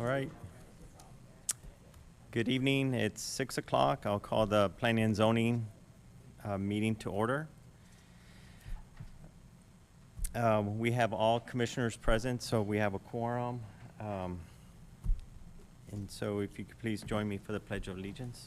All right. Good evening. It's 6 o'clock. I'll call the Planning and Zoning meeting to order. We have all commissioners present, so we have a quorum. And so if you could please join me for the Pledge of Allegiance.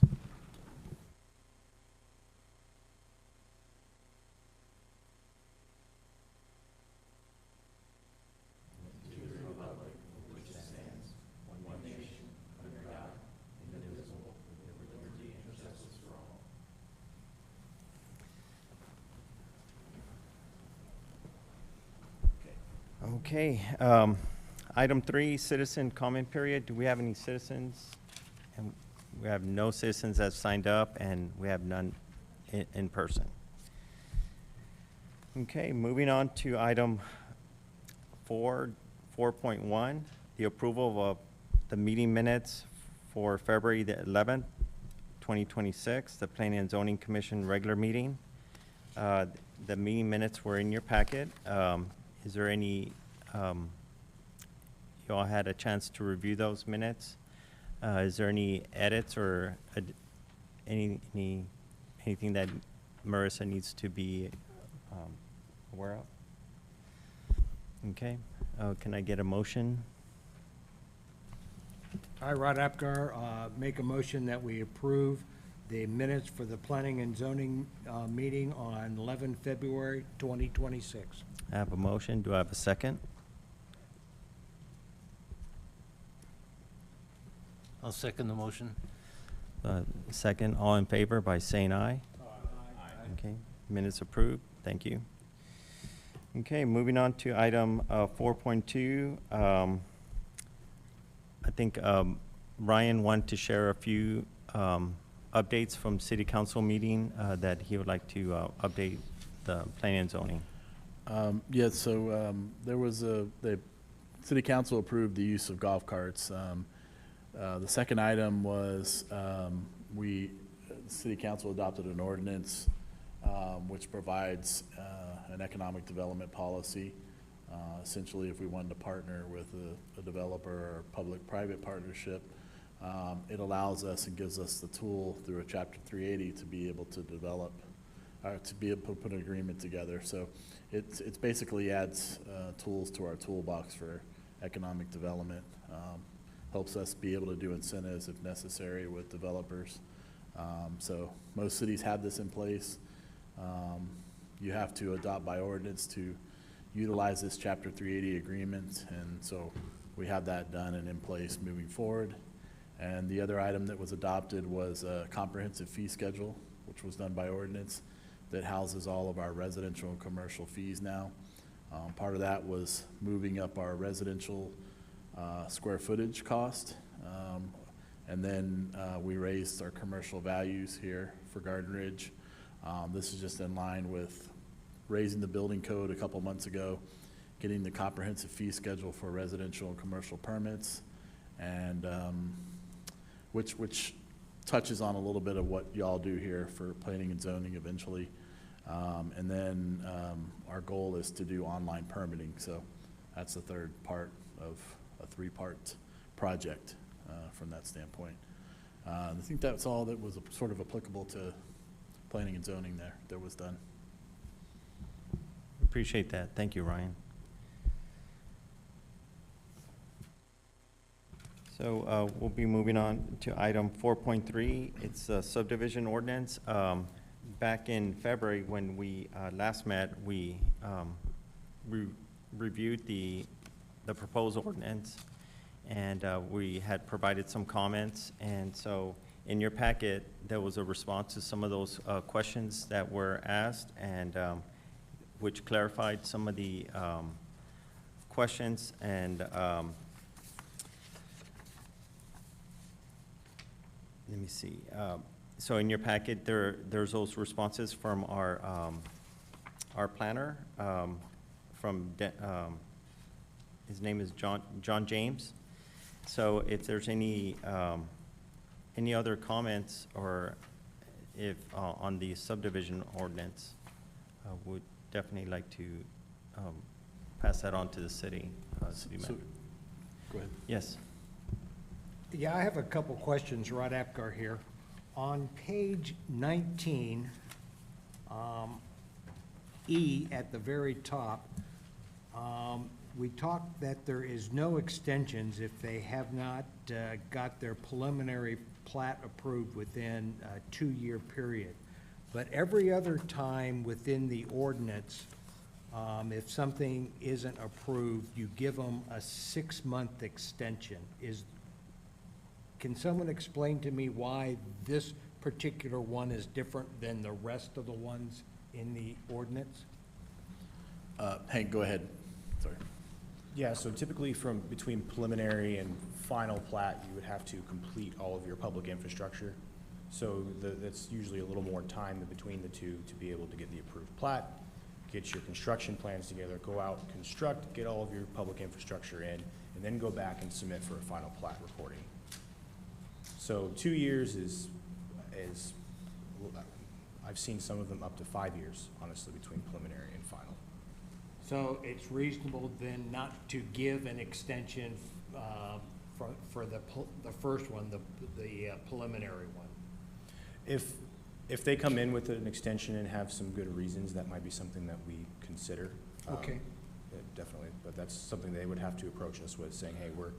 Okay, item 3, citizen comment period. Do we have any citizens? And we have no citizens that signed up, and we have none in person. Okay, moving on to item 4.1, the approval of the meeting minutes for February the 11th, 2026, the Planning and Zoning Commission regular meeting. The meeting minutes were in your packet. Is there any, you all had a chance to review those minutes? Is there any edits or anything that Marissa needs to be aware of? Okay, can I get a motion? I, Rod Apgar, make a motion that we approve the minutes for the Planning and Zoning meeting on 11 February 2026. I have a motion. Do I have a second? I'll second the motion. Second, all in favor by saying aye. Okay, minutes approved. Thank you. Okay, moving on to item 4.2. I think Ryan wanted to share a few updates from City Council meeting that he would like to update the planning and zoning. Yeah, so there was the City Council approved the use of golf carts. The second item was City Council adopted an ordinance which provides an economic development policy. Essentially, if we wanted to partner with a developer or public-private partnership, it allows us and gives us the tool through a Chapter 380 to be able to develop, to be able to put an agreement together. So it's basically adds tools to our toolbox for economic development. Helps us be able to do incentives if necessary with developers. So most cities have this in place. You have to adopt by ordinance to utilize this Chapter 380 agreement, and so we have that done and in place moving forward. And the other item that was adopted was a comprehensive fee schedule, which was done by ordinance, that houses all of our residential and commercial fees now. Part of that was moving up our residential square footage cost, and then we raised our commercial values here for Garden Ridge. This is just in line with raising the building code a couple months ago, getting the comprehensive fee schedule for residential and commercial permits, and which touches on a little bit of what y'all do here for planning and zoning eventually. And then our goal is to do online permitting, so that's the third part of a 3-part project from that standpoint. I think that's all that was sort of applicable to planning and zoning there that was done. Appreciate that. Thank you, Ryan. So we'll be moving on to item 4.3. It's a subdivision ordinance. Back in February, when we last met, we reviewed the proposed ordinance, and we had provided some comments. And so in your packet, there was a response to some of those questions that were asked, and which clarified some of the questions. And let me see. So in your packet, there's those responses from our planner, his name is John James. So if there's any other comments or if on the subdivision ordinance, would definitely like to pass that on to the city manager. Go ahead. Yes. Yeah, I have a couple questions, Rod Apgar here. On page 19, E at the very top, we talked that there is no extensions if they have not got their preliminary plat approved within a 2-year period. But every other time within the ordinance, if something isn't approved, you give them a 6-month extension. Can someone explain to me why this particular one is different than the rest of the ones in the ordinance? Hank, go ahead. Sorry. Yeah, so typically from between preliminary and final plat, you would have to complete all of your public infrastructure. So that's usually a little more time in between the two to be able to get the approved plat, get your construction plans together, go out, construct, get all of your public infrastructure in, and then go back and submit for a final plat recording. So 2 years is, I've seen some of them up to 5 years, honestly, between preliminary and final. So it's reasonable then not to give an extension for the first one, the preliminary one? If they come in with an extension and have some good reasons, that might be something that we consider. Okay. Definitely, but that's something they would have to approach us with, saying, hey, we're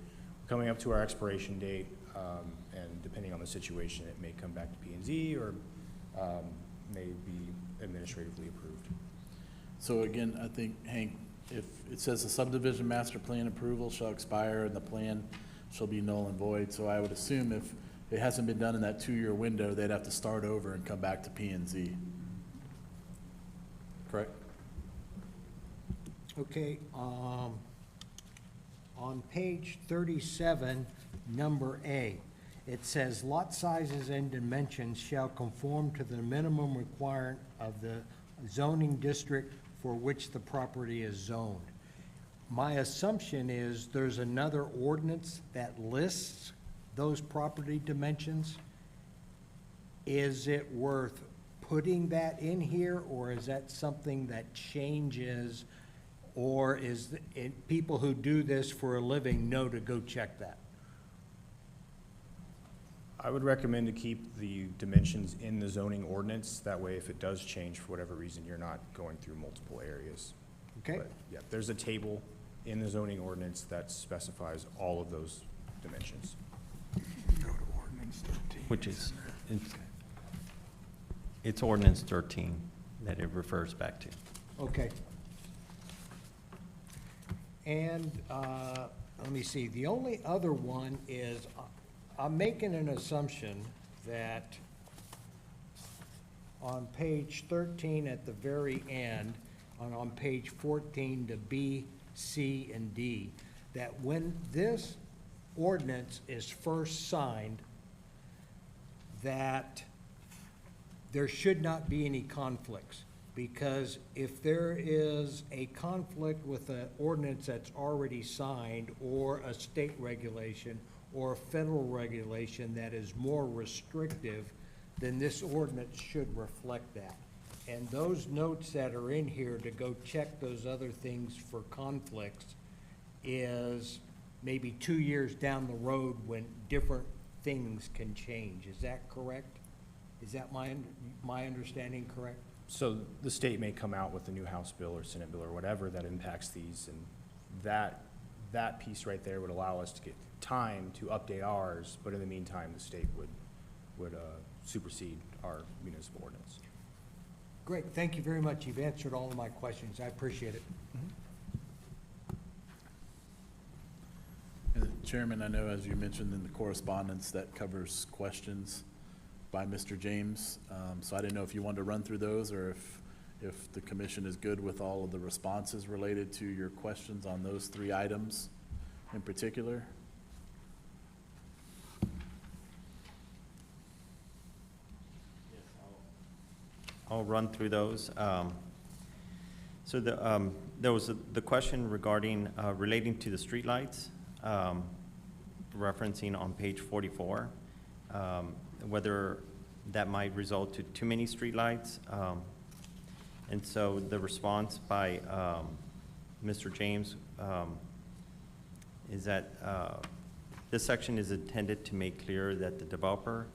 coming up to our expiration date, and depending on the situation, it may come back to P&Z or may be administratively approved. So again, I think, Hank, if it says the subdivision master plan approval shall expire and the plan shall be null and void, so I would assume if it hasn't been done in that 2-year window, they'd have to start over and come back to P&Z. Correct? Okay, on page 37, number A, it says lot sizes and dimensions shall conform to the minimum requirement of the zoning district for which the property is zoned. My assumption is there's another ordinance that lists those property dimensions. Is it worth putting that in here, or is that something that changes? Or is it, people who do this for a living know to go check that? I would recommend to keep the dimensions in the zoning ordinance. That way, if it does change for whatever reason, you're not going through multiple areas. Okay? But, yeah, there's a table in the zoning ordinance that specifies all of those dimensions. Which is, it's ordinance 13 that it refers back to. Okay. And, let me see, the only other one is, I'm making an assumption that on page 13 at the very end, and on page 14 to B, C, and D, that when this ordinance is first signed, that there should not be any conflicts. Because if there is a conflict with an ordinance that's already signed, or a state regulation, or a federal regulation that is more restrictive, then this ordinance should reflect that. And those notes that are in here to go check those other things for conflicts is maybe 2 years down the road when different things can change. Is that correct? Is that my understanding correct? So the state may come out with a new House bill or Senate bill or whatever that impacts these, and that piece right there would allow us to get time to update ours, but in the meantime, the state would supersede our municipal ordinance. Great, thank you very much. You've answered all of my questions. I appreciate it. Chairman, I know as you mentioned in the correspondence, that covers questions by Mr. James. So I didn't know if you wanted to run through those, or if the commission is good with all of the responses related to your questions on those 3 items in particular. I'll run through those. So there was the question regarding, relating to the streetlights, referencing on page 44, whether that might result to too many streetlights. And so the response by Mr. James is that This section is intended to make clear that the developer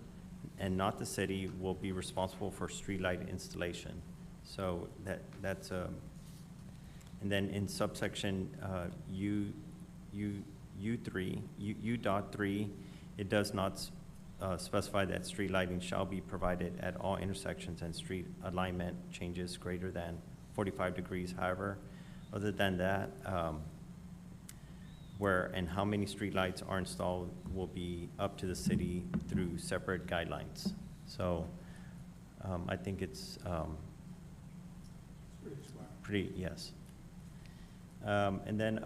and not the city will be responsible for streetlight installation. So that's, and then in subsection U.3, it does not specify that street lighting shall be provided at all intersections and street alignment changes greater than 45 degrees. However, other than that, where and how many streetlights are installed will be up to the city through separate guidelines. So I think it's pretty, yes. And then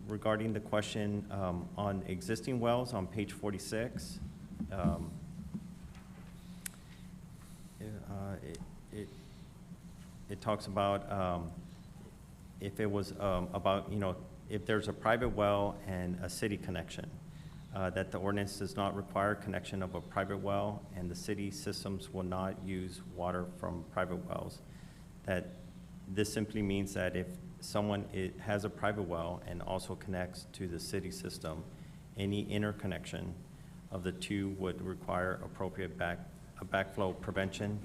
regarding the question on existing wells on page 46, it talks about if it was about, if there's a private well and a city connection, that the ordinance does not require connection of a private well and the city systems will not use water from private wells. That this simply means that if someone has a private well and also connects to the city system, any interconnection of the two would require appropriate backflow prevention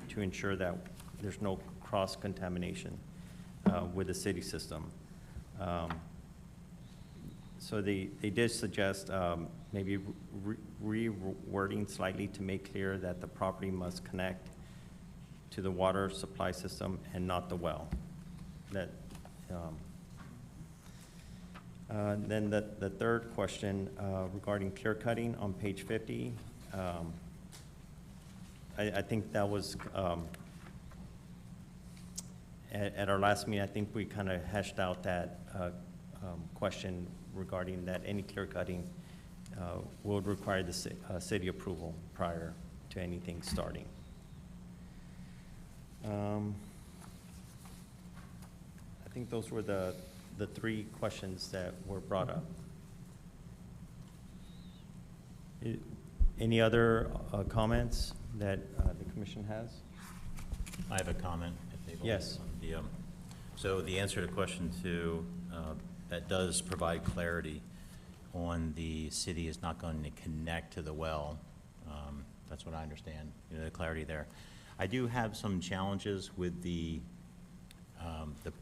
to ensure that there's no cross-contamination with the city system. So they did suggest maybe rewording slightly to make clear that the property must connect to the water supply system and not the well. That, then the third question regarding clear cutting on page 50, I think that was, at our last meeting, I think we kind of hashed out that question regarding that any clear cutting would require the city approval prior to anything starting. I think those were the three questions that were brought up. Any other comments that the commission has? I have a comment, if they've all- Yes. So the answer to question 2, that does provide clarity on the city is not going to connect to the well. That's what I understand, the clarity there. I do have some challenges with the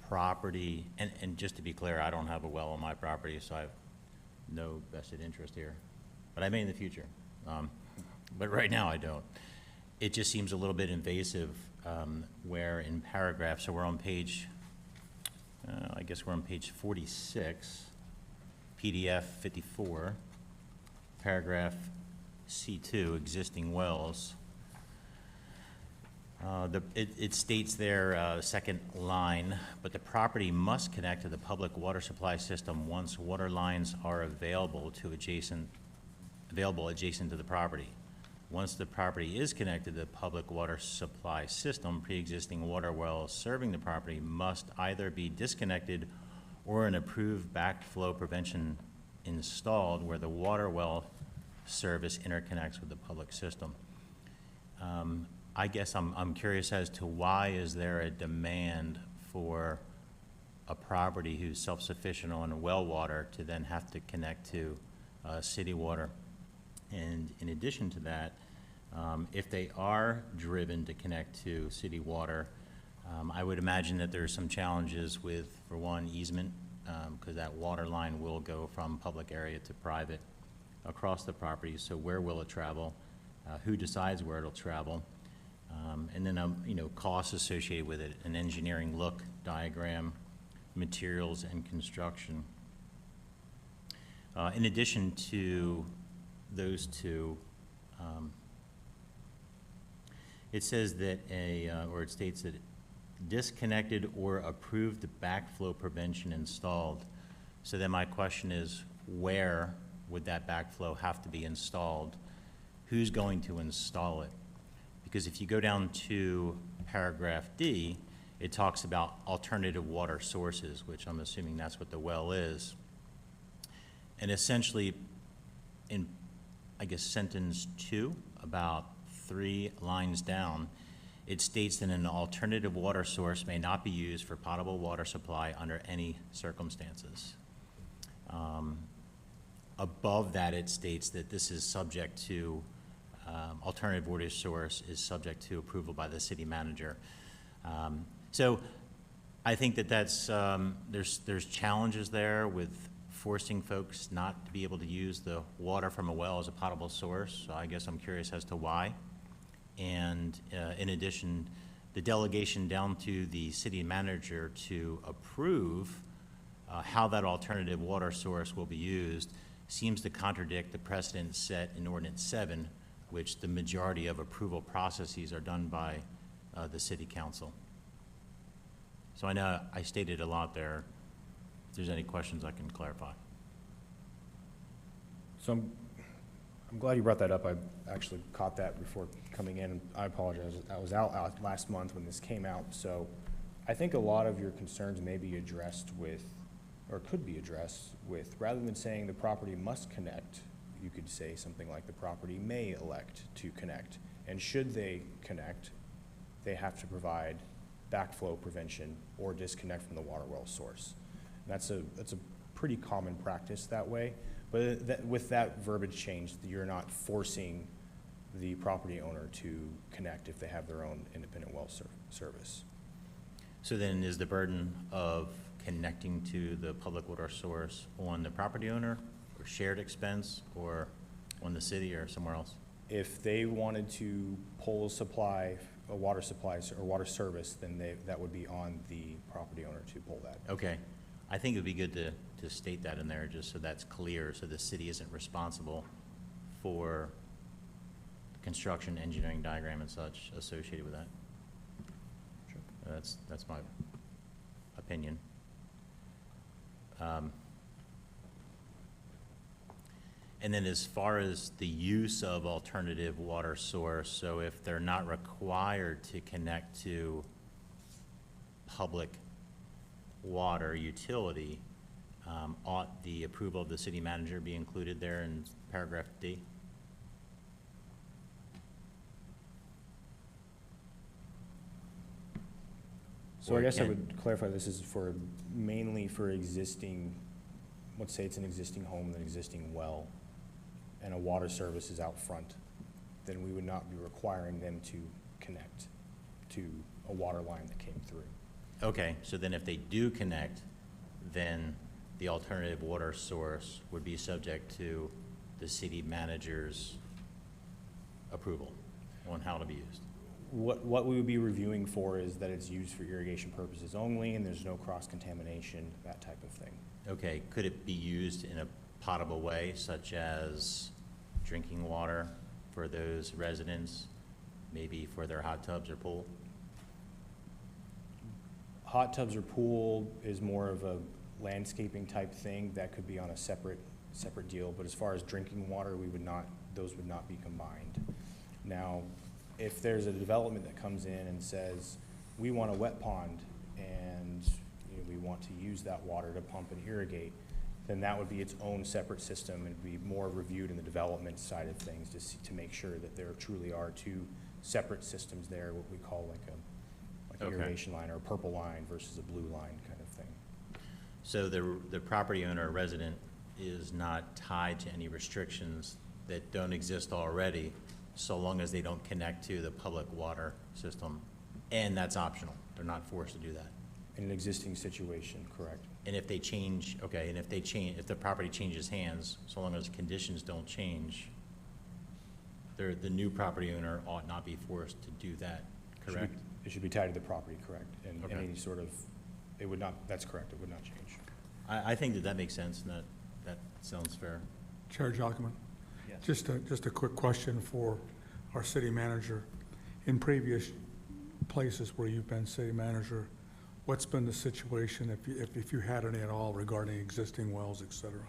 property, and just to be clear, I don't have a well on my property, so I have no vested interest here. But I may in the future. But right now I don't. It just seems a little bit invasive where in paragraph, so we're on page, I guess we're on page 46, PDF 54, paragraph C2, existing wells. It states there, second line, but the property must connect to the public water supply system once water lines are available adjacent to the property. Once the property is connected to the public water supply system, pre-existing water wells serving the property must either be disconnected or an approved backflow prevention installed where the water well service interconnects with the public system. I guess I'm curious as to why is there a demand for a property who's self-sufficient on well water to then have to connect to city water? And in addition to that, if they are driven to connect to city water, I would imagine that there's some challenges with, for one, easement, because that water line will go from public area to private across the property. So where will it travel? Who decides where it'll travel? And then, costs associated with it, an engineering look diagram, materials, and construction. In addition to those two, it says that or it states that disconnected or approved backflow prevention installed. So then my question is, where would that backflow have to be installed? Who's going to install it? Because if you go down to paragraph D, it talks about alternative water sources, which I'm assuming that's what the well is. And essentially, in, I guess, sentence 2, about 3 lines down, it states that an alternative water source may not be used for potable water supply under any circumstances. above that, it states that this is subject to, alternative water source is subject to approval by the city manager. So I think that that's, there's challenges there with forcing folks not to be able to use the water from a well as a potable source. So I guess I'm curious as to why. And in addition, the delegation down to the city manager to approve how that alternative water source will be used seems to contradict the precedent set in Ordinance 7, which the majority of approval processes are done by the city council. So I know I stated a lot there. If there's any questions, I can clarify. So I'm glad you brought that up. I actually caught that before coming in. I apologize. I was out last month when this came out. So I think a lot of your concerns may be addressed with, or could be addressed with, rather than saying the property must connect, you could say something like the property may elect to connect. And should they connect, they have to provide backflow prevention or disconnect from the water well source. And that's a pretty common practice that way. But with that verbiage change, you're not forcing the property owner to connect if they have their own independent well service. So then is the burden of connecting to the public water source on the property owner, or shared expense, or on the city, or somewhere else? If they wanted to pull a water supply or water service, then that would be on the property owner to pull that. Okay. I think it would be good to state that in there, just so that's clear, so the city isn't responsible for construction, engineering diagram and such associated with that. Sure. That's my opinion. And then as far as the use of alternative water source, so if they're not required to connect to public water utility, ought the approval of the city manager be included there in paragraph D? So Or I guess I can- would clarify, this is mainly for existing, let's say it's an existing home, an existing well, and a water service is out front, then we would not be requiring them to connect to a water line that came through. Okay, so then if they do connect, then the alternative water source would be subject to the city manager's approval on how to be used. What we would be reviewing for is that it's used for irrigation purposes only, and there's no cross-contamination, that type of thing. Okay, could it be used in a potable way, such as drinking water for those residents, maybe for their hot tubs or pool? Hot tubs or pool is more of a landscaping type thing. That could be on a separate deal, but as far as drinking water, those would not be combined. Now, if there's a development that comes in and says, we want a wet pond and we want to use that water to pump and irrigate, then that would be its own separate system and be more reviewed in the development side of things to make sure that there truly are two separate systems there, what we call like an Okay. irrigation line or a purple line versus a blue line kind of thing. So the property owner or resident is not tied to any restrictions that don't exist already, so long as they don't connect to the public water system, and that's optional. They're not forced to do that. In an existing situation, correct. And if they change, okay, and if the property changes hands, so long as conditions don't change, the new property owner ought not be forced to do that, correct? It should be tied to the property, correct. And Okay. any sort of, it would not, that's correct, it would not change. I think that makes sense, and that sounds fair. Chair Jockman, Yes. just a quick question for our city manager. In previous places where you've been city manager, what's been the situation if you had any at all regarding existing wells, et cetera?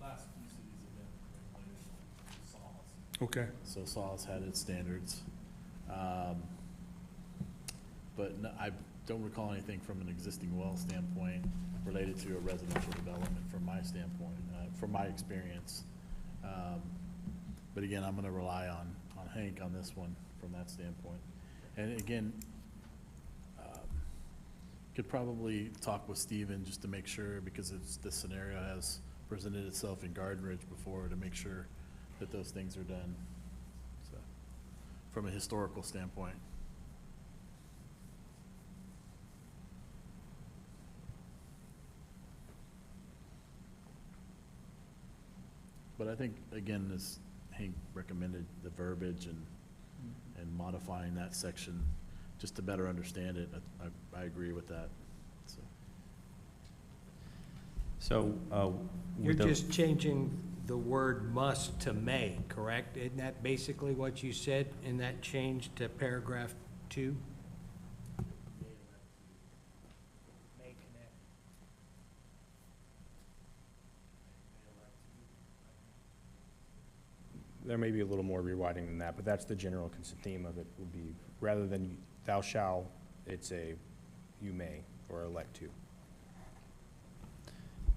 Last few cities have been regulated solids. Okay, So SAWS had its standards. But I don't recall anything from an existing well standpoint related to a residential development from my standpoint, from my experience. But again, I'm gonna rely on Hank on this one from that standpoint. And again, Could probably talk with Steven just to make sure, because this scenario has presented itself in Garden Ridge before, to make sure that those things are done, so, from a historical standpoint. But I think, again, as Hank recommended, the verbiage and modifying that section, just to better understand it, I agree with that, so. So, You're with the- just changing the word must to may, correct? Isn't that basically what you said in that change to paragraph 2? There may be a little more rewriting than that, but that's the general theme of it, would be, rather than thou shall, it's a you may, or elect to.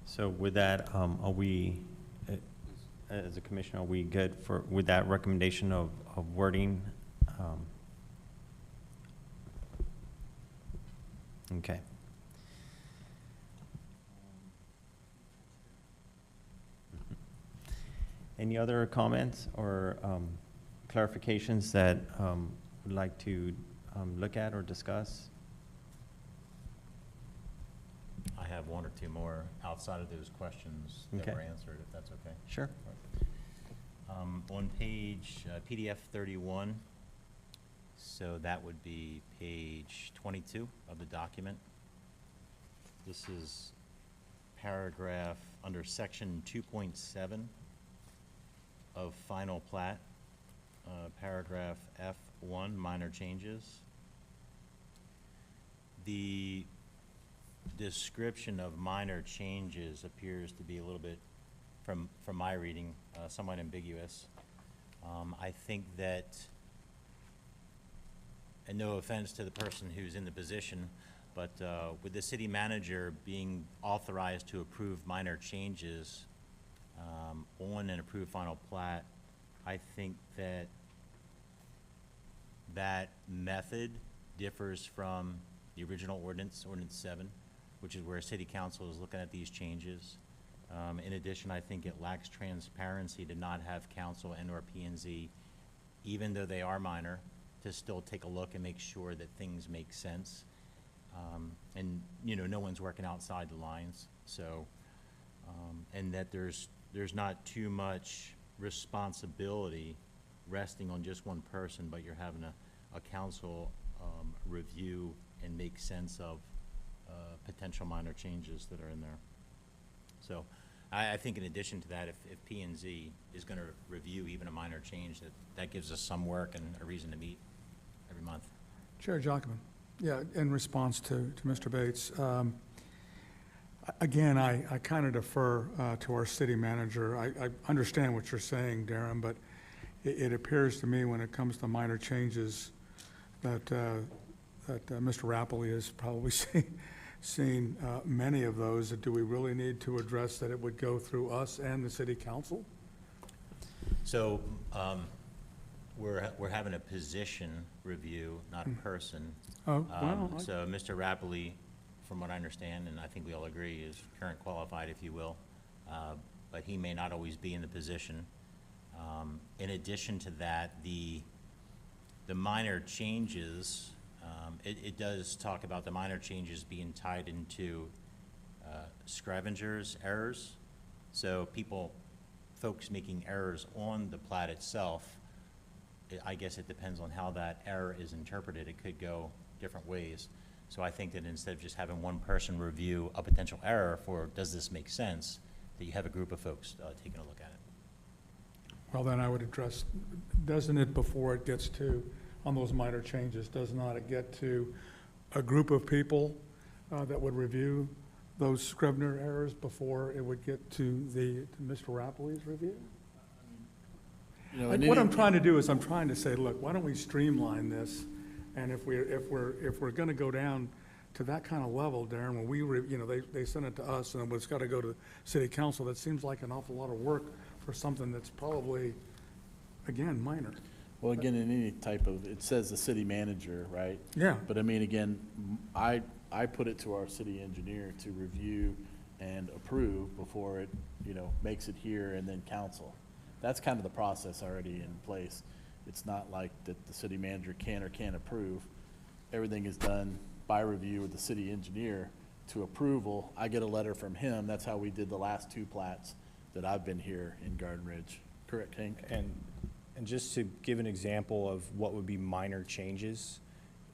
So with that, are we, as a commission, are we good for, with that recommendation of wording? Okay. Any other comments or clarifications that would like to look at or discuss? I have one or two more outside of those questions that Okay. were answered, if that's okay. Sure. On page PDF 31, so that would be page 22 of the document. This is paragraph under section 2.7 of final plat, paragraph F1, minor changes. The description of minor changes appears to be a little bit, from my reading, somewhat ambiguous. I think that, and no offense to the person who's in the position, but with the city manager being authorized to approve minor changes on an approved final plat, I think that that method differs from the original ordinance, Ordinance 7, which is where city council is looking at these changes. In addition, I think it lacks transparency to not have council and/or P&Z, even though they are minor, to still take a look and make sure that things make sense. And, you know, no one's working outside the lines, so, and that there's not too much responsibility resting on just one person, but you're having a council review and make sense of potential minor changes that are in there. So I think in addition to that, if P&Z is going to review even a minor change, that gives us some work and a reason to meet every month. Chair Jochman, yeah, in response to Mr. Bates, again, I kind of defer to our city manager. I understand what you're saying, Darren, but it appears to me when it comes to minor changes that Mr. Rappley has probably seen many of those. Do we really need to address that it would go through us and the city council? So we're having a position review, not a person. Oh, well, So Mr. Rappley, from what I understand, and I think we all agree, is current qualified, if you will, but he may not always be in the position. In addition to that, the minor changes, it does talk about the minor changes being tied into scavenger's errors. So folks making errors on the plat itself, I guess it depends on how that error is interpreted. It could go different ways. So I think that instead of just having one person review a potential error for, does this make sense, that you have a group of folks taking a look at it. well, then I would address, doesn't it, before it gets to, on those minor changes, does not it get to a group of people that would review those Scrivener errors before it would get to Mr. Rappley's review? You know, Like, and what any- I'm trying to do is I'm trying to say, look, why don't we streamline this? And if we're gonna go down to that kind of level, Darren, when they send it to us and it's gotta go to city council, that seems like an awful lot of work for something that's probably, again, minor. Well, again, in any type of, it says the city manager, right? Yeah. But I mean, again, I put it to our city engineer to review and approve before it, makes it here and then council. That's kind of the process already in place. It's not like that the city manager can or can't approve. Everything is done by review with the city engineer to approval. I get a letter from him. That's how we did the last two plats that I've been here in Garden Ridge. Correct, Hank? And just to give an example of what would be minor changes,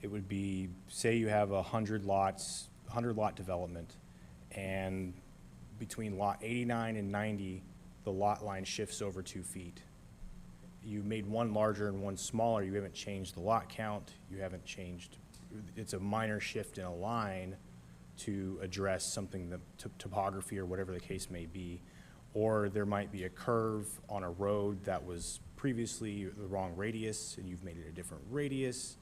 it would be, say you have 100 lots, 100-lot development, and between lot 89 and 90, the lot line shifts over 2 feet. You made one larger and one smaller, you haven't changed the lot count, you haven't changed, it's a minor shift in a line to address something, the topography or whatever the case may be. Or there might be a curve on a road that was previously the wrong radius, and you've made it a different radius,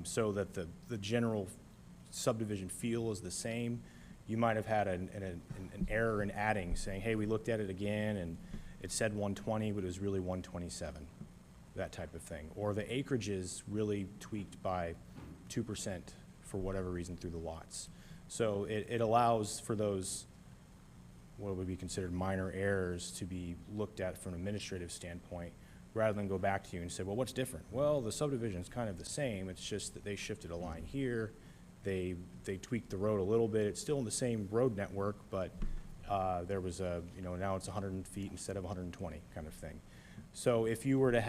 so that the general subdivision feel is the same. You might have had an error in adding, saying, hey, we looked at it again, and it said 120, but it was really 127, that type of thing. Or the acreage is really tweaked by 2% for whatever reason through the lots. So it allows for those, what would be considered minor errors, to be looked at from an administrative standpoint, rather than go back to you and say, well, what's different? Well, the subdivision is kind of the same, it's just that they shifted a line here, they tweaked the road a little bit, it's still in the same road network, but there was a, now it's 100 feet instead of 120 kind of thing. So if you were to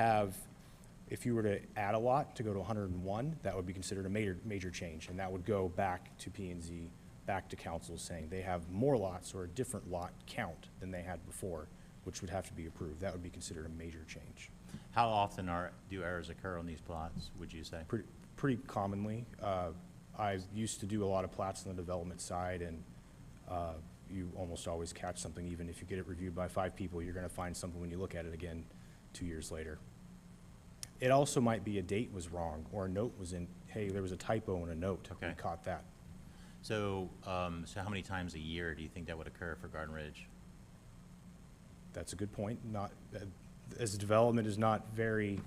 add a lot to go to 101, that would be considered a major change, and that would go back to P&Z, back to council, saying they have more lots or a different lot count than they had before, which would have to be approved. That would be considered a major change. How often do errors occur on these plots, would you say? Pretty commonly. I used to do a lot of plats on the development side, and you almost always catch something. Even if you get it reviewed by 5 people, you're going to find something when you look at it again 2 years later. It also might be a date was wrong, or a note was in, hey, there was a typo in a note. We Okay. caught that. So how many times a year do you think that would occur for Garden Ridge? That's a good point. Not, as the development is not very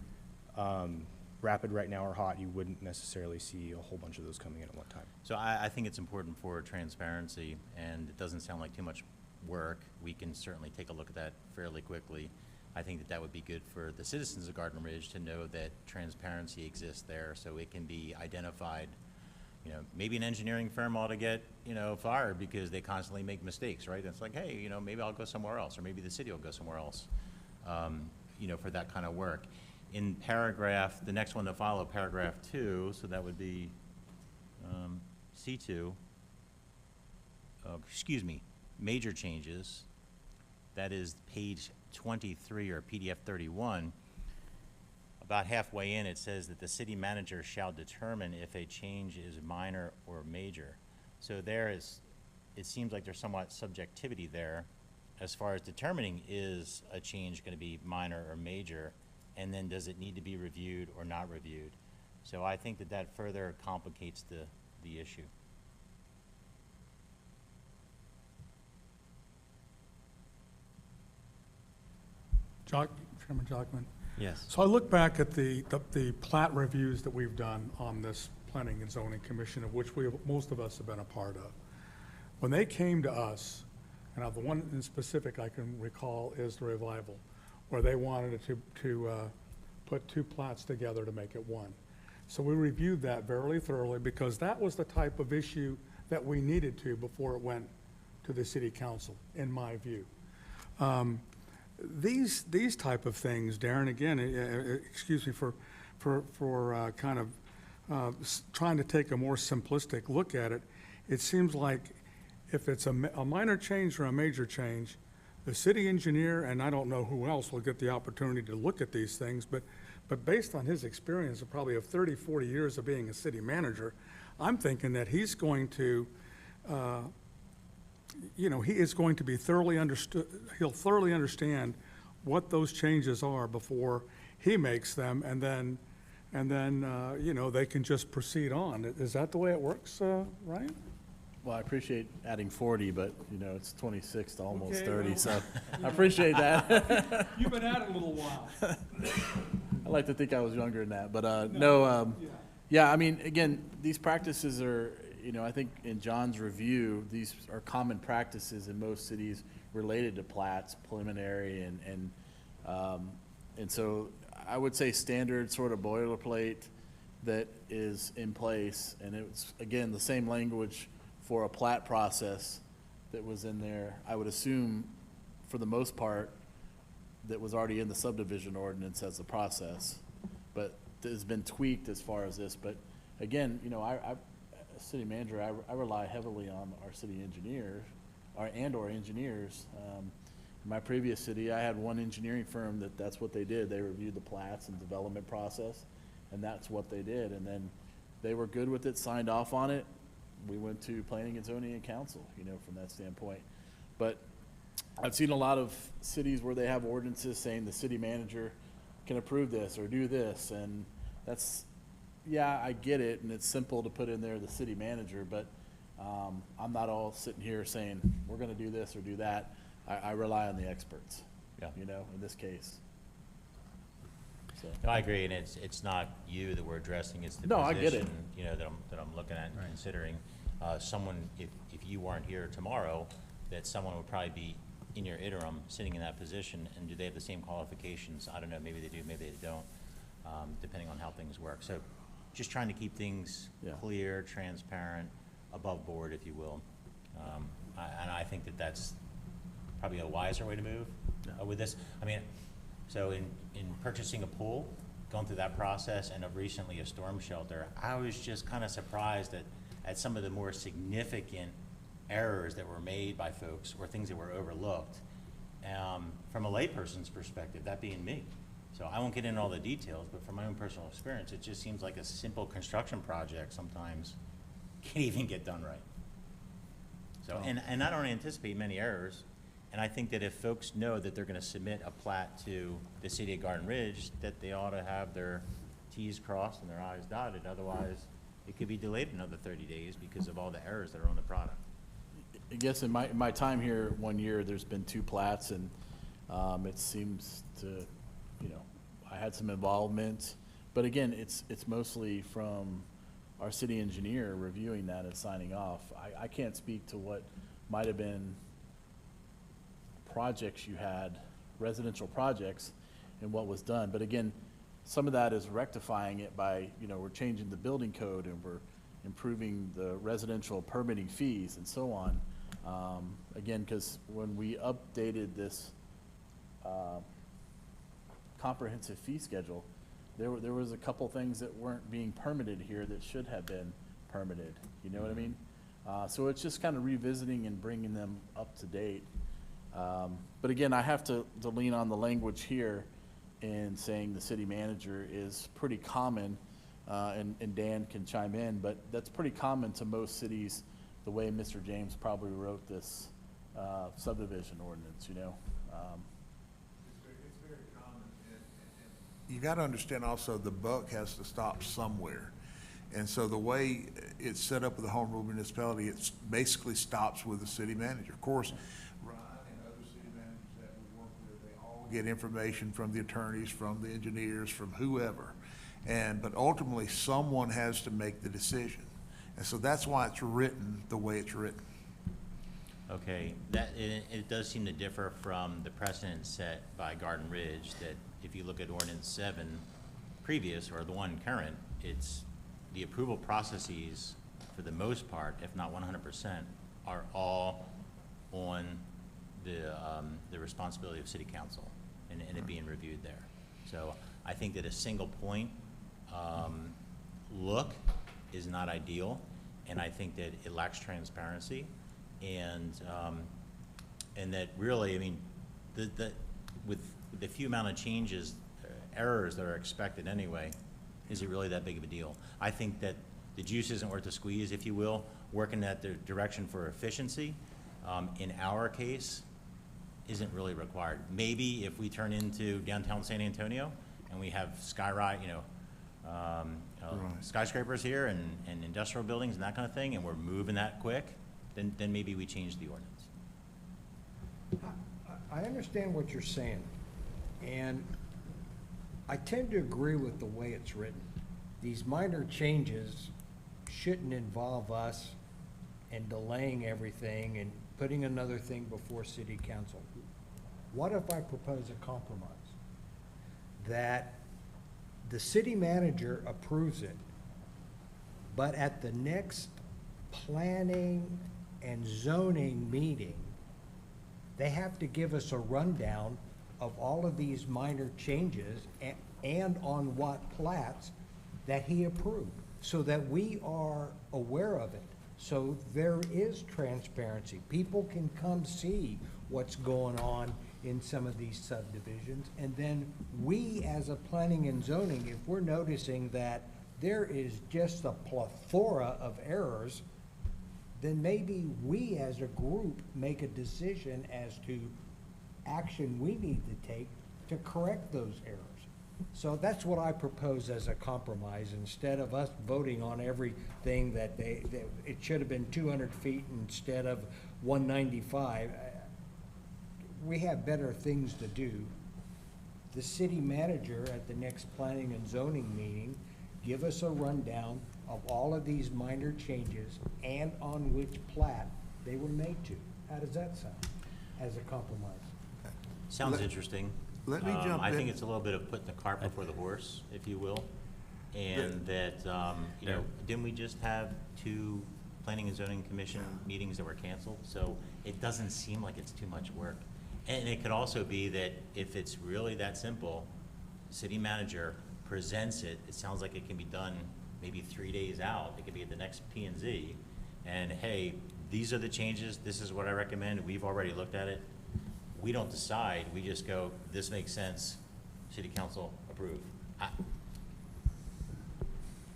rapid right now or hot, you wouldn't necessarily see a whole bunch of those coming in at one time. So I think it's important for transparency, and it doesn't sound like too much work. We can certainly take a look at that fairly quickly. I think that would be good for the citizens of Garden Ridge to know that transparency exists there, so it can be identified. Maybe an engineering firm ought to get, fired because they constantly make mistakes, right? It's like, hey, maybe I'll go somewhere else, or maybe the city will go somewhere else, for that kind of work. In paragraph, the next one to follow, paragraph 2, so that would be C2, major changes. That is page 23 or PDF 31. About halfway in, it says that the city manager shall determine if a change is minor or major. So it seems like there's somewhat subjectivity there as far as determining, is a change going to be minor or major, and then does it need to be reviewed or not reviewed? So I think that further complicates the issue. Chairman Jockman. Yes. So I look back at the plat reviews that we've done on this Planning and Zoning Commission, of which most of us have been a part of. When they came to us, and the one in specific I can recall is the Revival, where they wanted to put 2 plats together to make it one. So we reviewed that very thoroughly, because that was the type of issue that we needed to before it went to the city council, in my view. These type of things, Darren, again, excuse me for kind of trying to take a more simplistic look at it. It seems like if it's a minor change or a major change, the city engineer, and I don't know who else will get the opportunity to look at these things, but based on his experience of probably 30, 40 years of being a city manager, I'm thinking that he's going to, he is going to be thoroughly understood, he'll thoroughly understand what those changes are before he makes them, and then they can just proceed on. Is that the way it works, Ryan? Well, I appreciate adding 40, but, it's 26 to almost Okay, 30, well. so I appreciate that. You've been at it a little while. I I like to think I was younger than that, but, no, yeah, I mean, again, these practices are, you know, I think in John's review, these are common practices in most cities related to plats, preliminary, and so I would say standard sort of boilerplate that is in place, and it's, again, the same language for a plat process that was in there, I would assume, for the most part, that was already in the subdivision ordinance as a process, but has been tweaked as far as this. But again, you know, as city manager, I rely heavily on our city engineer, or engineers. In my previous city, I had one engineering firm that's what they did. They reviewed the plats and development process, and that's what they did. And then they were good with it, signed off on it. We went to planning and zoning and council, you know, from that standpoint. But I've seen a lot of cities where they have ordinances saying the city manager can approve this or do this, and that's, yeah, I get it, and it's simple to put in there the city manager, but I'm not all sitting here saying, we're gonna do this or do that. I rely on the experts, Yeah. you know, in this case. So, No, I agree, and it's not you that we're addressing, it's the No, I get it. position, you know, that I'm looking at and considering. Someone, if you weren't here tomorrow, that someone would probably be in your interim, sitting in that position, and do they have the same qualifications? I don't know, maybe they do, maybe they don't, depending on how things work. So just trying to keep things Yeah. clear, transparent, above board, if you will. And I think that that's probably a wiser way to move with this. I mean, so in purchasing a pool, going through that process, and of recently a storm shelter, I was just kind of surprised at some of the more significant errors that were made by folks or things that were overlooked. From a layperson's perspective, that being me. So I won't get into all the details, but from my own personal experience, it just seems like a simple construction project sometimes can't even get done right. So, and I don't anticipate many errors. And I think that if folks know that they're gonna submit a plat to the city of Garden Ridge, that they ought to have their Ts crossed and their Is dotted. Otherwise, it could be delayed another 30 days because of all the errors that are on the product. I guess in my time here, 1 year, there's been 2 plats, and it seems to, you know, I had some involvement. But again, it's mostly from our city engineer reviewing that and signing off. I can't speak to what might have been projects you had, residential projects, and what was done. But again, some of that is rectifying it by, you know, we're changing the building code and we're improving the residential permitting fees and so on. Again, because when we updated this comprehensive fee schedule, there was a couple things that weren't being permitted here that should have been permitted. You know what I mean? So it's just kind of revisiting and bringing them up to date. But again, I have to lean on the language here in saying the city manager is pretty common, and Dan can chime in, but that's pretty common to most cities, the way Mr. James probably wrote this subdivision ordinance, you know? It's very common, and you gotta understand also, the buck has to stop somewhere. And so the way it's set up with the home rule municipality, it basically stops with the city manager. Of course, Ryan and other city managers that we work with, they all get information from the attorneys, from the engineers, from whoever. But ultimately, someone has to make the decision. And so that's why it's written the way it's written. Okay, it does seem to differ from the precedent set by Garden Ridge, that if you look at ordinance 7 previous, or the one current, it's the approval processes, for the most part, if not 100%, are all on the responsibility of city council and it being reviewed there. So I think that a single point look is not ideal, and I think that it lacks transparency, and that really, I mean, with the few amount of changes, errors that are expected anyway, is it really that big of a deal? I think that the juice isn't worth the squeeze, if you will, working at the direction for efficiency, in our case, isn't really required. Maybe if we turn into downtown San Antonio and we have skyscrapers here and industrial buildings and that kind of thing, and we're moving that quick, then maybe we change the ordinance. I understand what you're saying, and I tend to agree with the way it's written. These minor changes shouldn't involve us in delaying everything and putting another thing before city council. What if I propose a compromise? That the city manager approves it, but at the next planning and zoning meeting, they have to give us a rundown of all of these minor changes and on what plats that he approved, so that we are aware of it. So there is transparency. People can come see what's going on in some of these subdivisions. And then we, as a planning and zoning, if we're noticing that there is just a plethora of errors, then maybe we as a group make a decision as to action we need to take to correct those errors. So that's what I propose as a compromise, instead of us voting on everything that it should have been 200 feet instead of 195. We have better things to do. The city manager at the next planning and zoning meeting, give us a rundown of all of these minor changes and on which plat they were made to. How does that sound as a compromise? Sounds Let- interesting. let me jump I think in. it's a little bit of putting the cart before the horse, if you will. And that, you know, didn't we just have 2 Planning and Zoning Commission meetings that were canceled? So it doesn't seem like it's too much work. And it could also be that if it's really that simple, city manager presents it, it sounds like it can be done maybe 3 days out. It could be at the next P and Z. And hey, these are the changes, this is what I recommend, we've already looked at it. We don't decide, we just go, this makes sense, city council approve.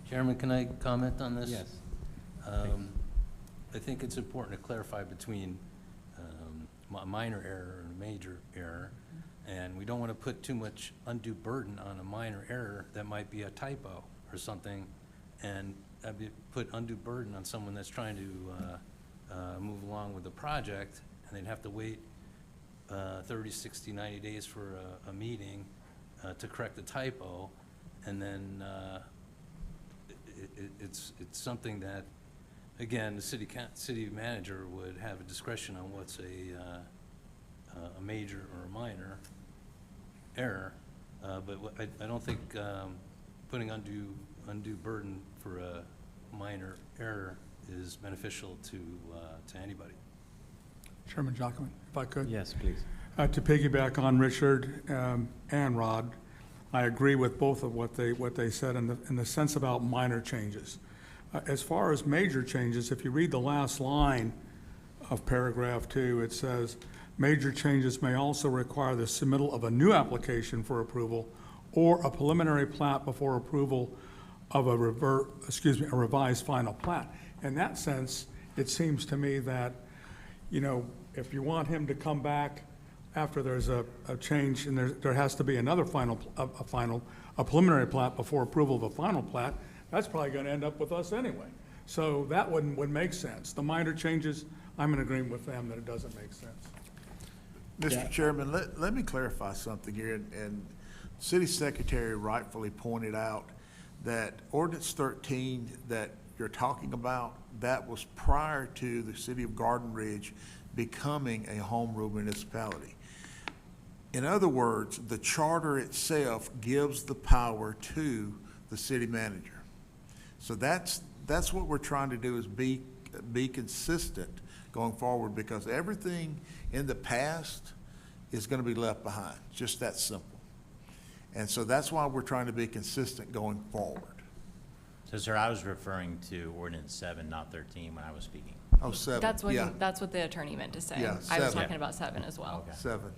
Chairman, can I comment on this? Yes. I think it's important to clarify between a minor error and a major error. And we don't want to put too much undue burden on a minor error that might be a typo or something, and put undue burden on someone that's trying to move along with the project, and they'd have to wait 30, 60, 90 days for a meeting to correct the typo, and then it's something that, again, the city manager would have a discretion on what's a major or a minor error, but I don't think putting undue burden for a minor error is beneficial to anybody. Chairman Jockman, if I could. Yes, please. To piggyback on Richard and Rod, I agree with both of what they said in the sense about minor changes. As far as major changes, if you read the last line of paragraph 2, it says, major changes may also require the submittal of a new application for approval or a preliminary plat before approval of a revised final plat. In that sense, it seems to me that, you know, if you want him to come back after there's a change and there has to be another a preliminary plat before approval of a final plat, that's probably gonna end up with us anyway. So that would make sense. The minor changes, I'm in agreement with them that it doesn't make sense. Mr. Chairman, let me clarify something here, and City Secretary rightfully pointed out that ordinance 13 that you're talking about, that was prior to the city of Garden Ridge becoming a home rule municipality. In other words, the charter itself gives the power to the city manager. So that's what we're trying to do, is be consistent going forward, because everything in the past is going to be left behind, just that simple. And so that's why we're trying to be consistent going forward. So, sir, I was referring to ordinance 7, not 13, when I was speaking. Oh, 7, That's what yeah, that's what the attorney meant to say. Yeah, I was 7. talking about 7 as well. Okay. 7,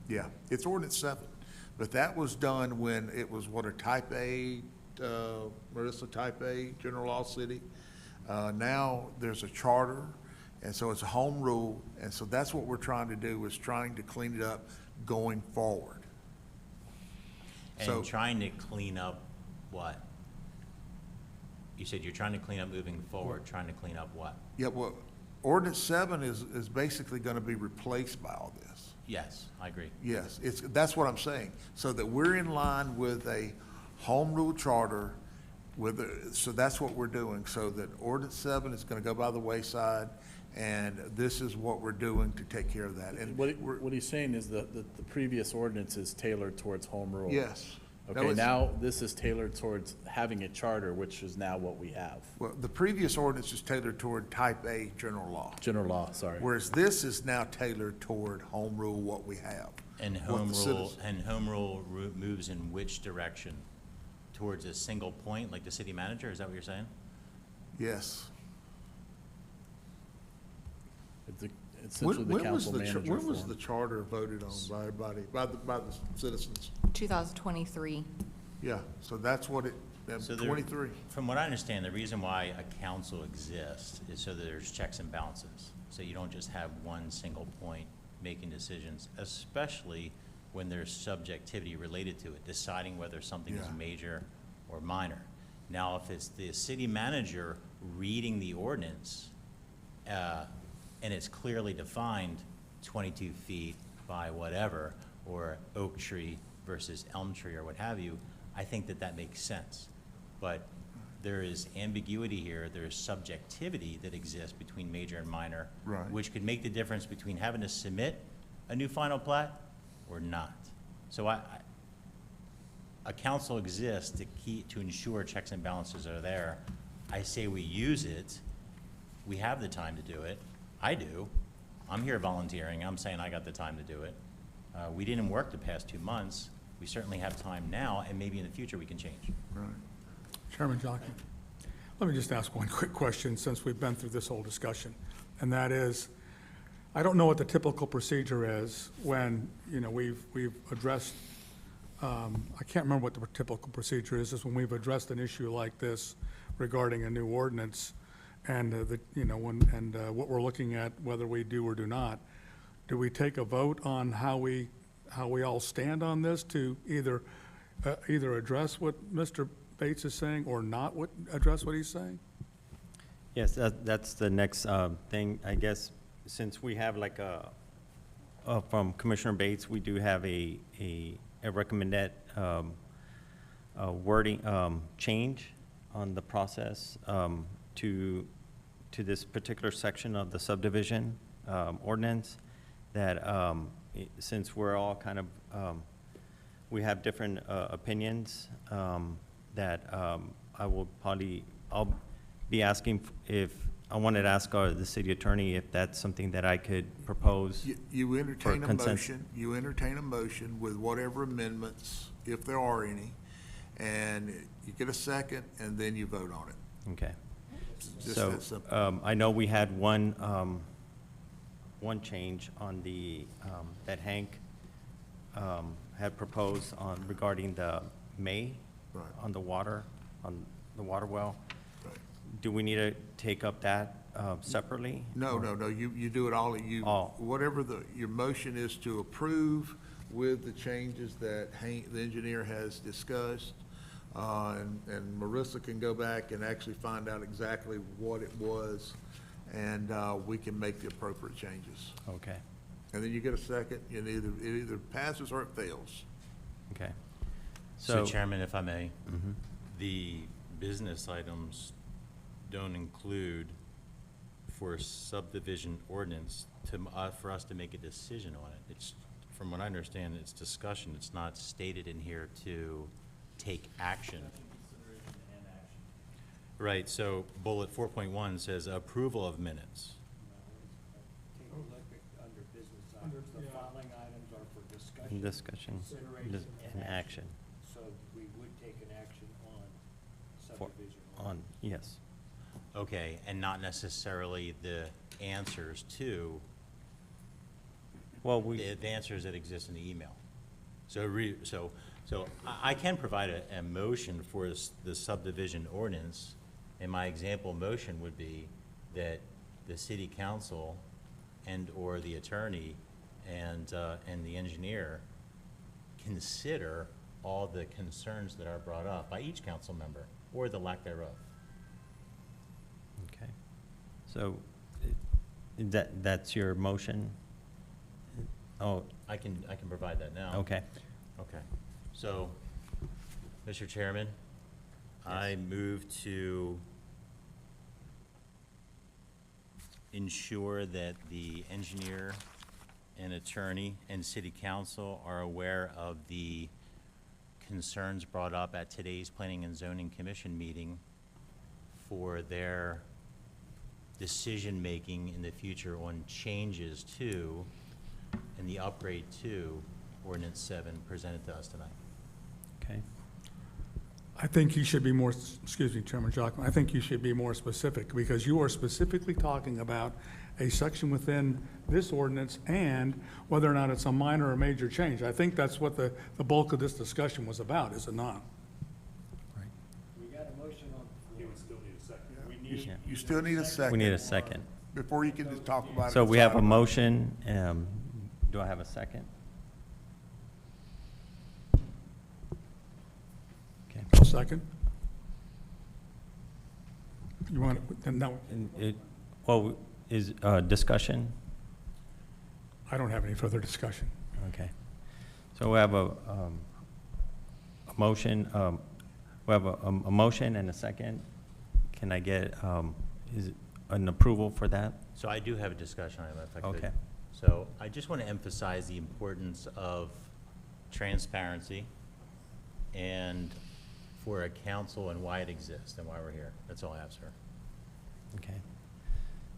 yeah, it's ordinance 7. But that was done when it was what, a type A, Marissa, type A, general law city. Now there's a charter, and so it's a home rule, and so that's what we're trying to do, is trying to clean it up going forward. So- And trying to clean up what? You said you're trying to clean up moving forward, trying to clean up what? Yeah, well, ordinance 7 is basically gonna be replaced by all this. Yes, I agree. Yes, that's what I'm saying. So that we're in line with a home rule charter so that's what we're doing. So that ordinance 7 is gonna go by the wayside, and this is what we're doing to take care of that. And What he's saying is that the previous ordinance is tailored towards home rule. yes. No, Okay, it's- now this is tailored towards having a charter, which is now what we have. Well, the previous ordinance is tailored toward type A general law, General law, sorry. whereas this is now tailored toward home rule, what we have. And what home the rule, citizens- and home rule moves in which direction? Towards a single point, like the city manager, is that what you're saying? Yes. Essentially the council manager When was form. the charter voted on by everybody, by the citizens? 2023. Yeah, so that's what So there- 23. From what I understand, the reason why a council exists is so that there's checks and balances. So you don't just have one single point making decisions, especially when there's subjectivity related to it, deciding whether something is Yeah. major or minor. Now, if it's the city manager reading the ordinance, and it's clearly defined 22 feet by whatever, or oak tree versus elm tree or what have you, I think that that makes sense. But there is ambiguity here, there's subjectivity that exists between major and minor. Right. Which could make the difference between having to submit a new final plat or not. So a council exists to ensure checks and balances are there. I say we use it, we have the time to do it, I do. I'm here volunteering, I'm saying I got the time to do it. We didn't work the past 2 months, we certainly have time now, and maybe in the future we can change. Right. Chairman Jockey, let me just ask one quick question since we've been through this whole discussion. And that is, I don't know what the typical procedure is when, we've addressed, I can't remember what the typical procedure is when we've addressed an issue like this regarding a new ordinance and, what we're looking at, whether we do or do not. Do we take a vote on how we all stand on this to either address what Mr. Bates is saying or not address what he's saying? Yes, that's the next thing, I guess, since we have like from Commissioner Bates, we do have a recommended wording change on the process to this particular section of the subdivision ordinance, that since we're all kind of, we have different opinions, that I'll be asking I wanted to ask the city attorney if that's something that I could propose. You entertain a consensus. motion, you entertain a motion with whatever amendments, if there are any, and you get a second, and then you vote on it. Okay. Just So, that simple. I know we had one change on that Hank had proposed regarding the May Right. on the water well. Right. Do we need to take up that separately? No, you do it all, All. whatever your motion is to approve with the changes that the engineer has discussed, and Marissa can go back and actually find out exactly what it was, and we can make the appropriate changes. Okay, And then you get a second, and it either passes or it fails. okay. So Chairman, if I may, Mhm. the business items don't include for subdivision ordinance for us to make a decision on it. It's, from what I understand, it's discussion. It's not stated in here to take action. Right, so bullet 4.1 says approval of minutes. Take a look at under business items, the following items are for discussion. Discussion Consideration and action So we would take an action on For- subdivision. on, yes. Okay, and not necessarily the answers to Well, the answers that exist in the email. So I can provide a motion for the subdivision ordinance, and my example motion would be that the city council and/or the attorney and the engineer consider all the concerns that are brought up by each council member, or the lack thereof. Okay. So that's your motion? Oh, I can provide that now. okay. Okay. So, Mr. Chairman, I move to ensure that the engineer and attorney and city council are aware of the concerns brought up at today's Planning and Zoning Commission meeting for their decision-making in the future on changes to and the upgrade to Ordinance 7 presented to us tonight. Okay. I think you should be more, excuse me, Chairman Jocham, I think you should be more specific, because you are specifically talking about a section within this ordinance and whether or not it's a minor or major change. I think that's what the bulk of this discussion was about, is it not? We got a motion on the floor. You still need a second. We need a second. Before you can just talk about it. So we have a inside. motion. Do I have a second? Okay. I'll second. You want, then no, And well, is, discussion? I don't have any further discussion. Okay. So we have a motion, we have a motion and a second. Can I get, is it an approval for that? So I do have a discussion on it, if I could. Okay. So I just want to emphasize the importance of transparency and for a council and why it exists and why we're here. That's all I have, sir. Okay.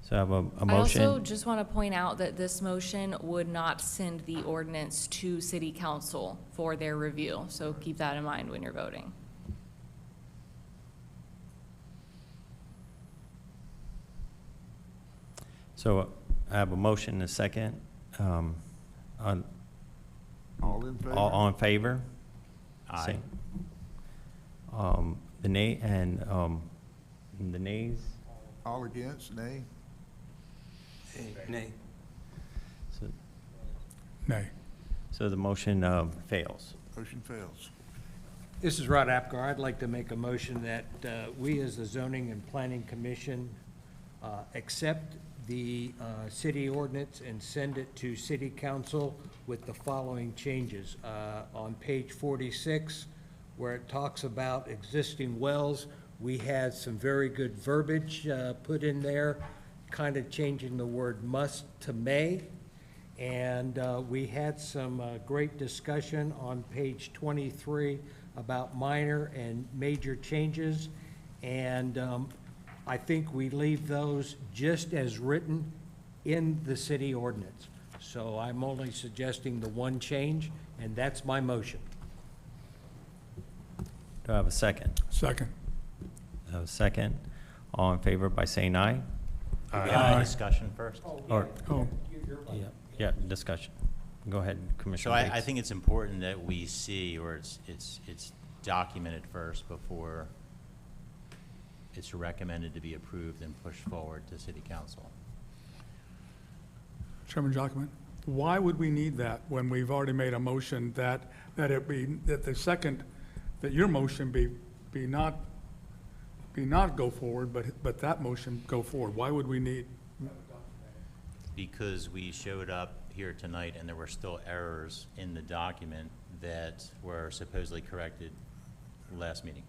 So I have a I motion. also just want to point out that this motion would not send the ordinance to city council for their review. So keep that in mind when you're voting. So I have a motion and a second. On, All in favor? all in favor? Aye. Say. The nay, and the nays? All against, nay? Nay. So- Nay. So the motion fails. Motion fails. This is Rod Apgar. I'd like to make a motion that we, as the Zoning and Planning Commission, accept the city ordinance and send it to city council with the following changes. On page 46, where it talks about existing wells, we had some very good verbiage put in there, kind of changing the word must to may. And we had some great discussion on page 23 about minor and major changes. And I think we leave those just as written in the city ordinance. So I'm only suggesting the one change, and that's my motion. Do I have a second? Second. I have a second. All in favor by saying aye? Do we have any discussion first? Or, Oh, yeah, discussion. Go ahead, So Commissioner I Bates. think it's important that we see, or it's documented first before it's recommended to be approved and pushed forward to city council. Chairman Jocham, why would we need that when we've already made a motion that the second, that your motion be not go forward, but that motion go forward? Why would we need? Because we showed up here tonight and there were still errors in the document that were supposedly corrected last meeting.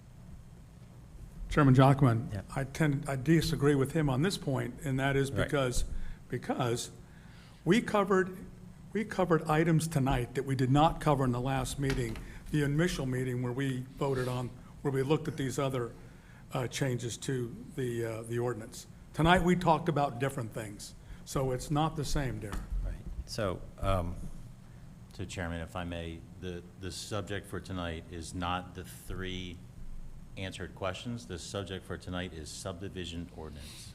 Chairman Jocham, Yeah. I disagree with him on this point, and that is Right. because we covered items tonight that we did not cover in the last meeting, the initial meeting where we voted on, where we looked at these other changes to the ordinance. Tonight, we talked about different things, so it's not the same, Darren. Right. So, So Chairman, if I may, the subject for tonight is not the three answered questions. The subject for tonight is subdivision ordinance.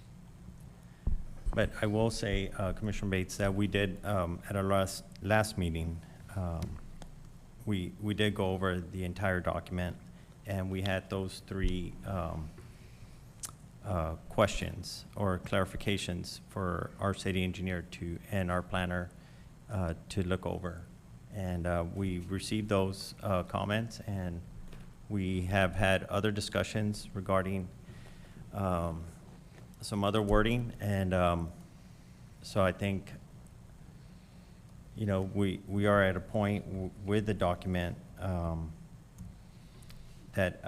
but I will say, Commissioner Bates, that we did, at our last meeting, we did go over the entire document, and we had those three questions or clarifications for our city engineer to, and our planner to look over. And we received those comments, and we have had other discussions regarding some other wording, and so I think you know, we are at a point with the document, that,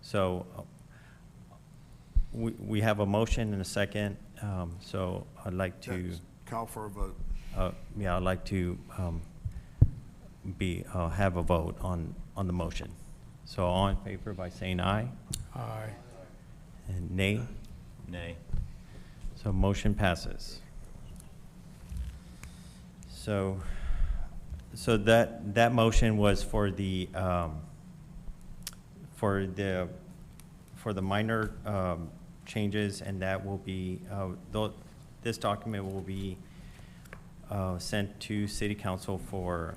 so, we have a motion and a second, so I'd like to, That's- Call for a vote. yeah, I'd like to, have a vote on the motion. So all in favor by saying aye, Aye. and nay, Nay. so motion passes. So that motion was for the, for the minor, changes, and that will be, this document will be, sent to city council for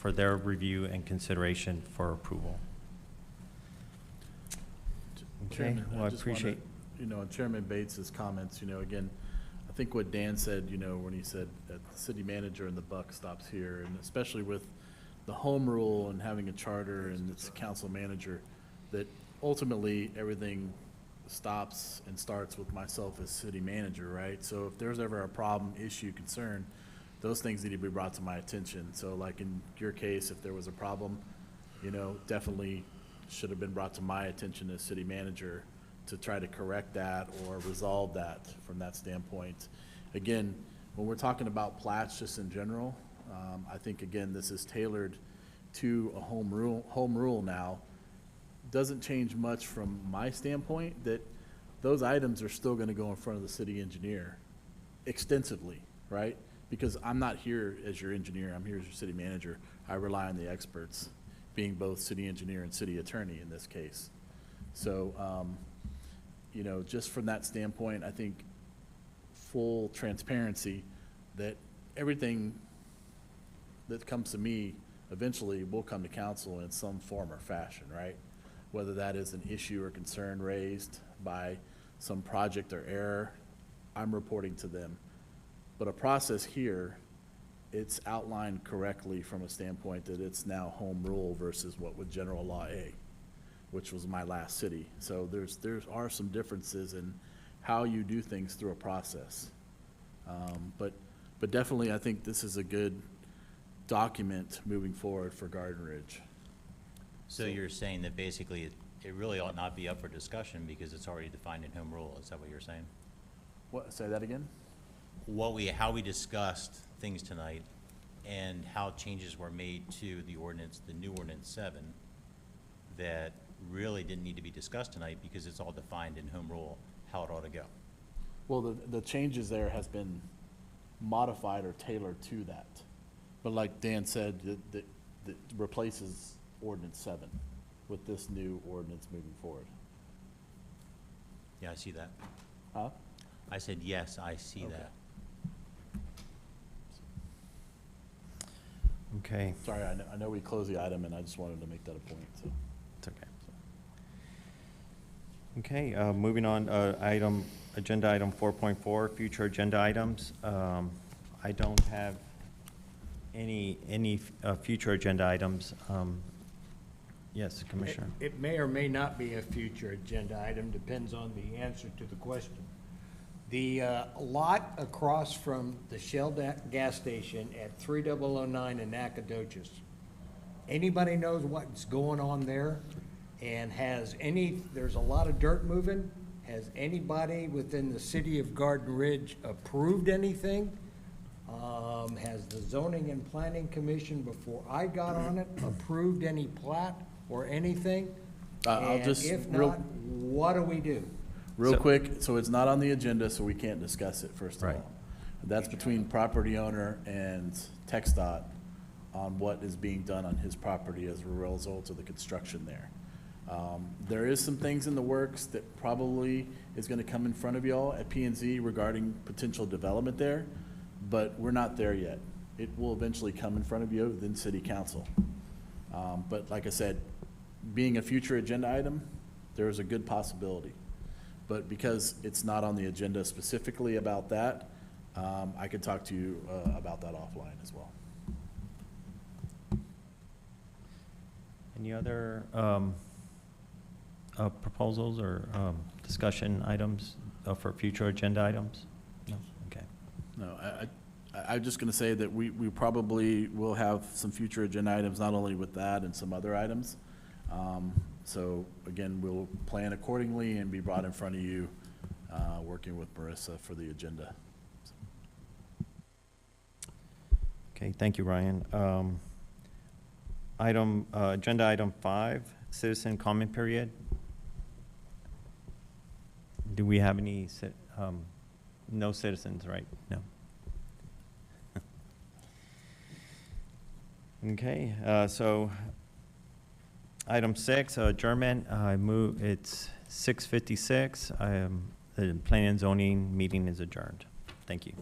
their review and consideration for approval. Okay, Chairman, well, I just wanna, appreciate, You know, Chairman Bates's comments, you know, again, I think what Dan said, you know, when he said that the city manager and the buck stops here, and especially with the home rule and having a charter and it's council manager, that ultimately everything stops and starts with myself as city manager, right? So if there's ever a problem, issue, concern, those things need to be brought to my attention. So like in your case, if there was a problem, you know, definitely should have been brought to my attention as city manager to try to correct that or resolve that from that standpoint. Again, when we're talking about plats just in general, I think, again, this is tailored to a home rule now. Doesn't change much from my standpoint, that those items are still gonna go in front of the city engineer extensively, right? Because I'm not here as your engineer, I'm here as your city manager. I rely on the experts, being both city engineer and city attorney in this case. So, you know, just from that standpoint, I think full transparency that everything that comes to me eventually will come to council in some form or fashion, right? Whether that is an issue or concern raised by some project or error, I'm reporting to them. But a process here, it's outlined correctly from a standpoint that it's now home rule versus what would general law A, which was my last city. So there are some differences in how you do things through a process. But definitely, I think this is a good document moving forward for Garden Ridge. So you're saying that basically it really ought not be up for discussion because it's already defined in home rule, is that what you're saying? What, say that again? How we discussed things tonight and how changes were made to the ordinance, the new ordinance 7, that really didn't need to be discussed tonight because it's all defined in home rule, how it ought to go. Well, the changes there has been modified or tailored to that. But like Dan said, that replaces ordinance 7 with this new ordinance moving forward. Yeah, I see that. Huh? I said, yes, I see Okay. that. okay, Sorry, I know we closed the item and I just wanted to make that a point, so. it's okay. Okay, moving on, agenda item 4.4, future agenda items. I don't have any future agenda items. Yes, Commissioner. It may or may not be a future agenda item, depends on the answer to the question. The lot across from the Shell gas station at 3009 in Nacogdoches, anybody knows what's going on there? And there's a lot of dirt moving. Has anybody within the city of Garden Ridge approved anything? Has the zoning and planning commission, before I got on it, approved any plat or anything? I'll And just if real- not, what do we do? Real So- quick, so it's not on the agenda, so we can't discuss it, first of Right. all. That's between property owner and TxDOT on what is being done on his property as a result of the construction there. There is some things in the works that probably is gonna come in front of y'all at P and Z regarding potential development there, but we're not there yet. It will eventually come in front of you, then city council. But like I said, being a future agenda item, there is a good possibility. But because it's not on the agenda specifically about that, I could talk to you about that offline as well. Any other proposals or discussion items for future agenda items? No? Okay. No, I'm just gonna say that we probably will have some future agenda items, not only with that and some other items. So again, we'll plan accordingly and be brought in front of you, working with Marissa for the agenda. Okay, thank you, Ryan. Agenda item 5, citizen comment period. Do we have any, no citizens, right? No. Okay, so item 6, adjournment. I move, it's 6:56. The planning and zoning meeting is adjourned. Thank you.